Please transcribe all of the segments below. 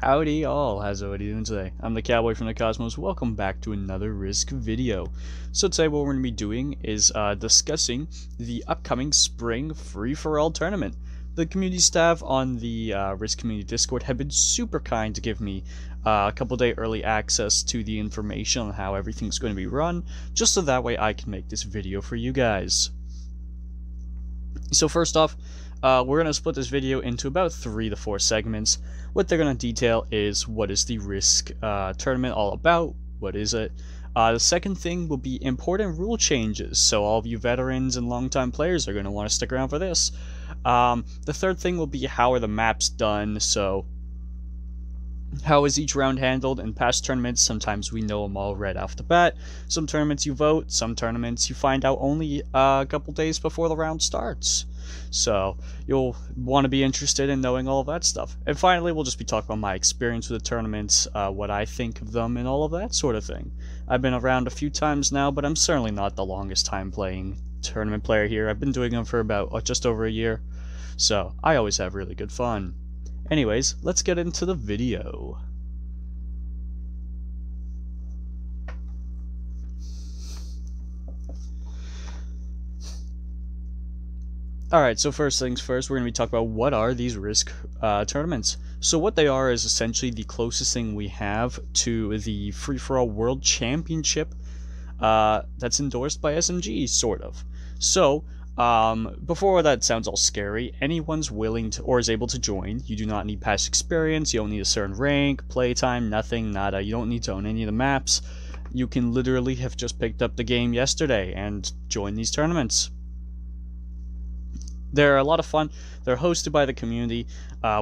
Howdy all, how's everybody doing today? I'm the Cowboy from the Cosmos. Welcome back to another Risk video. So today what we're going to be doing is discussing the upcoming spring free-for-all tournament. The community staff on the Risk Community Discord have been super kind to give me a couple day early access to the information on how everything's going to be run, just so that way I can make this video for you guys. So first off, we're going to split this video into about 3 to 4 segments. What they're going to detail is what is the Risk tournament all about, what is it. The second thing will be important rule changes, so all of you veterans and longtime players are going to want to stick around for this. The third thing will be how are the maps done, so how is each round handled. In past tournaments, sometimes we know them all right off the bat. Some tournaments you vote, some tournaments you find out only a couple days before the round starts. So you'll want to be interested in knowing all of that stuff. And finally, we'll just be talking about my experience with the tournaments, what I think of them, and all of that sort of thing. I've been around a few times now, but I'm certainly not the longest time playing tournament player here. I've been doing them for about just over a year, so I always have really good fun. Anyways, let's get into the video. Alright, so first things first, we're going to be talking about what are these Risk tournaments. So what they are is essentially the closest thing we have to the free-for-all World Championship that's endorsed by SMG, sort of. So, before that sounds all scary, anyone's willing to or is able to join. You do not need past experience, you don't need a certain rank, playtime, nothing, nada. You don't need to own any of the maps. You can literally have just picked up the game yesterday and join these tournaments. They're a lot of fun. They're hosted by the community.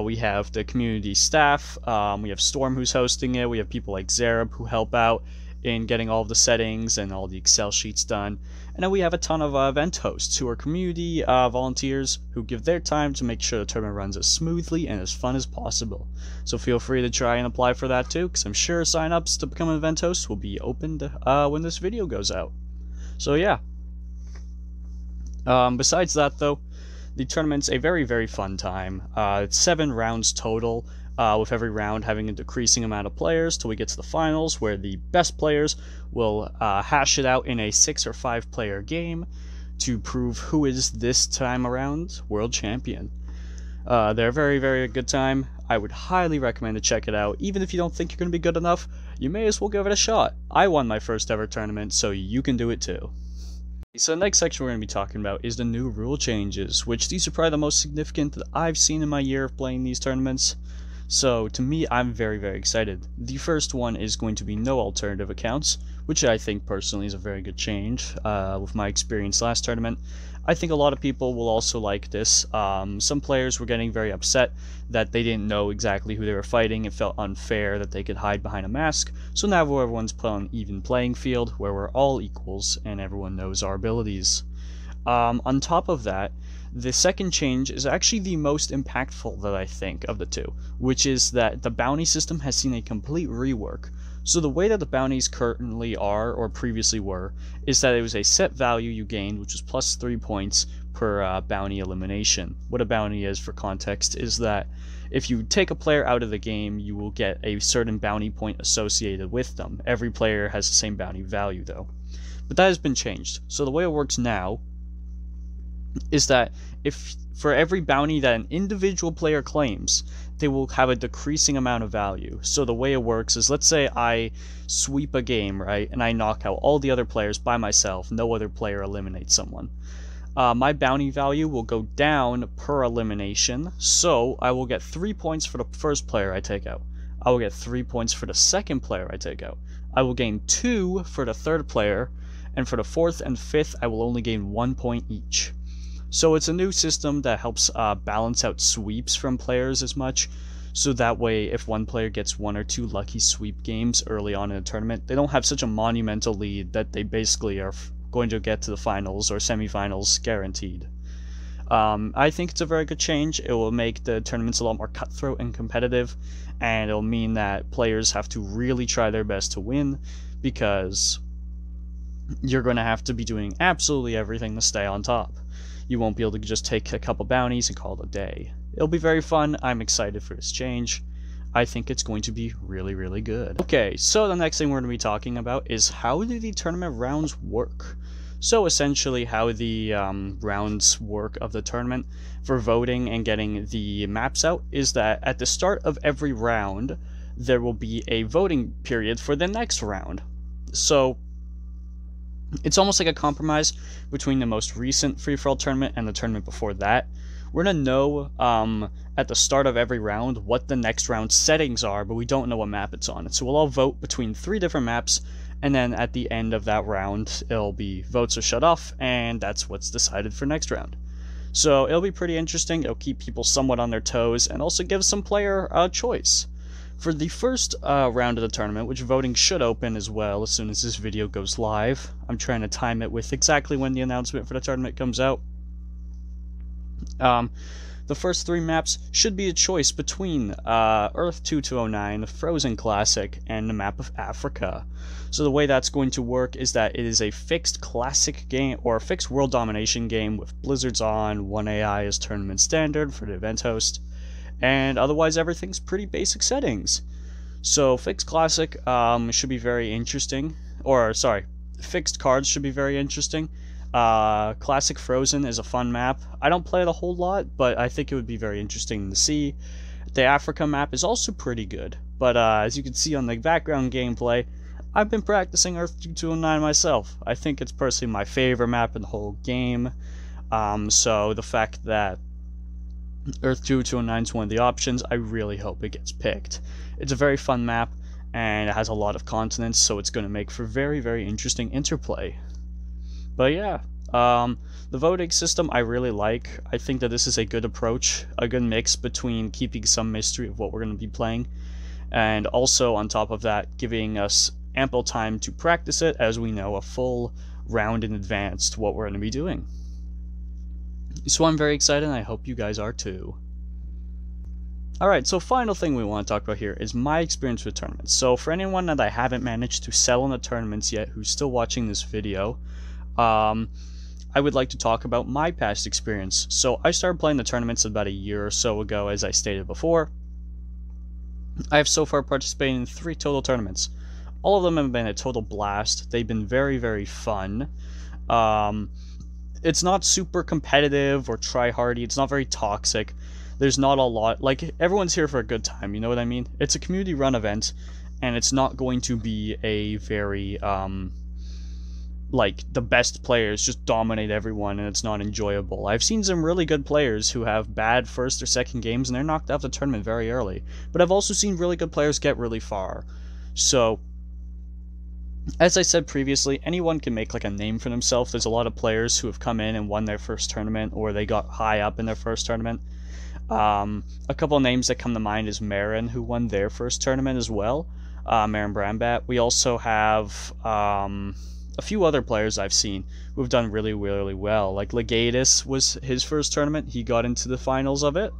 We have the community staff. We have Storm who's hosting it. We have people like Zerub who help out in getting all of the settings and all the Excel sheets done. And then we have a ton of event hosts who are community volunteers who give their time to make sure the tournament runs as smoothly and as fun as possible. So feel free to try and apply for that too, because I'm sure sign-ups to become an event host will be opened when this video goes out. So yeah. Besides that though, the tournament's a very, very fun time. It's 7 rounds total, with every round having a decreasing amount of players till we get to the finals, where the best players will hash it out in a 6 or 5 player game to prove who is this time around world champion. They're a very, very good time. I would highly recommend to check it out. Even if you don't think you're going to be good enough, you may as well give it a shot. I won my first ever tournament, so you can do it too. So the next section we're going to be talking about is the new rule changes, which these are probably the most significant that I've seen in my year of playing these tournaments. So to me, I'm very, very excited. The first one is going to be no alternative accounts, which I think personally is a very good change with my experience last tournament. I think a lot of people will also like this. Some players were getting very upset that they didn't know exactly who they were fighting. It felt unfair that they could hide behind a mask. So now everyone's put on an even playing field where we're all equals and everyone knows our abilities. On top of that, the second change is actually the most impactful that I think of the two, which is that the bounty system has seen a complete rework. So the way that the bounties currently are, or previously were, is that it was a set value you gained, which was plus 3 points per bounty elimination. What a bounty is, for context, is that if you take a player out of the game, you will get a certain bounty point associated with them. Every player has the same bounty value, though. But that has been changed. So the way it works now is that if for every bounty that an individual player claims, they will have a decreasing amount of value. So the way it works is, let's say I sweep a game, right, and I knock out all the other players by myself, no other player eliminates someone. My bounty value will go down per elimination, so I will get 3 points for the first player I take out. I will get 3 points for the second player I take out. I will gain 2 for the third player, and for the fourth and fifth I will only gain 1 point each. So it's a new system that helps balance out sweeps from players as much, so that way if one player gets 1 or 2 lucky sweep games early on in a tournament, they don't have such a monumental lead that they basically are going to get to the finals or semifinals guaranteed. I think it's a very good change. It will make the tournaments a lot more cutthroat and competitive, and it'll mean that players have to really try their best to win, because you're going to have to be doing absolutely everything to stay on top. You won't be able to just take a couple bounties and call it a day. It'll be very fun. I'm excited for this change. I think it's going to be really, really good. Okay, so the next thing we're going to be talking about is how do the tournament rounds work? So essentially how the rounds work of the tournament for voting and getting the maps out is that at the start of every round, there will be a voting period for the next round. So it's almost like a compromise between the most recent free-for-all tournament and the tournament before that. We're going to know at the start of every round what the next round settings are, but we don't know what map it's on. So we'll all vote between 3 different maps, and then at the end of that round, it'll be votes are shut off, and that's what's decided for next round. So it'll be pretty interesting. It'll keep people somewhat on their toes, and also give some player a choice. For the first round of the tournament, which voting should open as well as soon as this video goes live. I'm trying to time it with exactly when the announcement for the tournament comes out. The first 3 maps should be a choice between Earth 2209, the Frozen Classic, and the map of Africa. So the way that's going to work is that it is a fixed classic game, or a fixed world domination game with blizzards on, 1 AI as tournament standard for the event host, and otherwise everything's pretty basic settings. So fixed classic should be very interesting, or sorry, fixed cards should be very interesting. Classic Frozen is a fun map. I don't play it a whole lot, but I think it would be very interesting to see. The Africa map is also pretty good, but as you can see on the background gameplay, I've been practicing Earth 2209 myself. I think it's personally my favorite map in the whole game, so the fact that Earth 2209 is one of the options, I really hope it gets picked. It's a very fun map, and it has a lot of continents, so it's going to make for very, very interesting interplay. But yeah, the voting system I really like. I think that this is a good approach, a good mix between keeping some mystery of what we're going to be playing, and also on top of that, giving us ample time to practice it, as we know a full round in advance to what we're going to be doing. So I'm very excited, and I hope you guys are too. Alright, so final thing we want to talk about here is my experience with tournaments. So for anyone that I haven't managed to sell in the tournaments yet who's still watching this video, I would like to talk about my past experience. So I started playing the tournaments about a year or so ago, as I stated before. I have so far participated in 3 total tournaments. All of them have been a total blast. They've been very, very fun. It's not super competitive or try-hardy. It's not very toxic. There's not a lot, like, everyone's here for a good time, you know what I mean? It's a community-run event, and it's not going to be a very, like, the best players just dominate everyone and it's not enjoyable. I've seen some really good players who have bad first or second games and they're knocked out of the tournament very early. But I've also seen really good players get really far. So, as I said previously, anyone can make like a name for themselves. There's a lot of players who have come in and won their first tournament, or they got high up in their first tournament. A couple of names that come to mind is Marin, who won their first tournament as well. Marin Brambat. We also have a few other players I've seen who have done really, really well. Like Legatus was his first tournament. He got into the finals of it.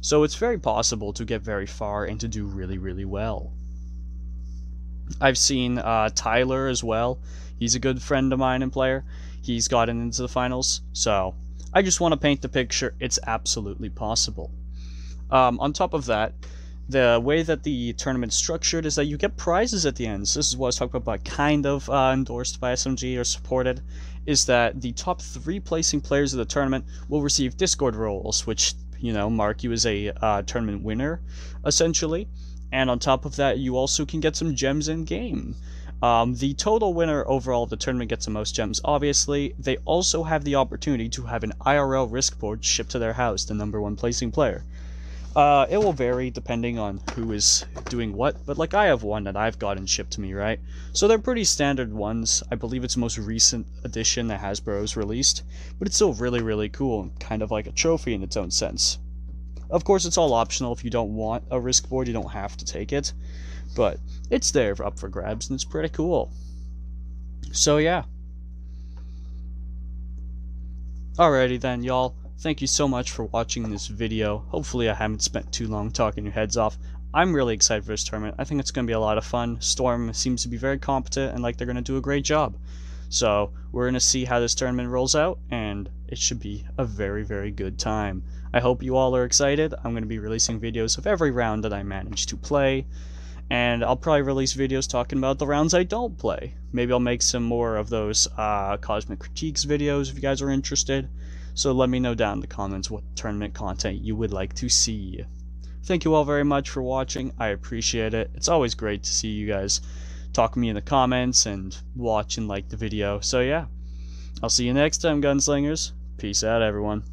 So it's very possible to get very far and to do really, really well. I've seen Tyler as well. He's a good friend of mine and player. He's gotten into the finals. So I just want to paint the picture. It's absolutely possible. On top of that, the way that the tournament's structured is that you get prizes at the end. So this is what I was talking about, kind of endorsed by SMG or supported, is that the top 3 placing players of the tournament will receive Discord roles, which, you know, mark you as a tournament winner, essentially. And on top of that, you also can get some gems in-game. The total winner overall of the tournament gets the most gems, obviously. They also have the opportunity to have an IRL risk board shipped to their house, the #1 placing player. It will vary depending on who is doing what, but like I have one that I've gotten shipped to me, right? So they're pretty standard ones. I believe it's the most recent edition that Hasbro's released, but it's still really, really cool and kind of like a trophy in its own sense. Of course, it's all optional. If you don't want a risk board, you don't have to take it, but it's there up for grabs and it's pretty cool. So yeah. Alrighty then, y'all. Thank you so much for watching this video. Hopefully I haven't spent too long talking your heads off. I'm really excited for this tournament. I think it's going to be a lot of fun. Storm seems to be very competent and like they're going to do a great job. So we're going to see how this tournament rolls out, and it should be a very, very good time. I hope you all are excited. I'm going to be releasing videos of every round that I manage to play, and I'll probably release videos talking about the rounds I don't play. Maybe I'll make some more of those Cosmic Critiques videos if you guys are interested. So let me know down in the comments what tournament content you would like to see. Thank you all very much for watching. I appreciate it. It's always great to see you guys talk to me in the comments and watch and like the video. So yeah, I'll see you next time, gunslingers. Peace out, everyone.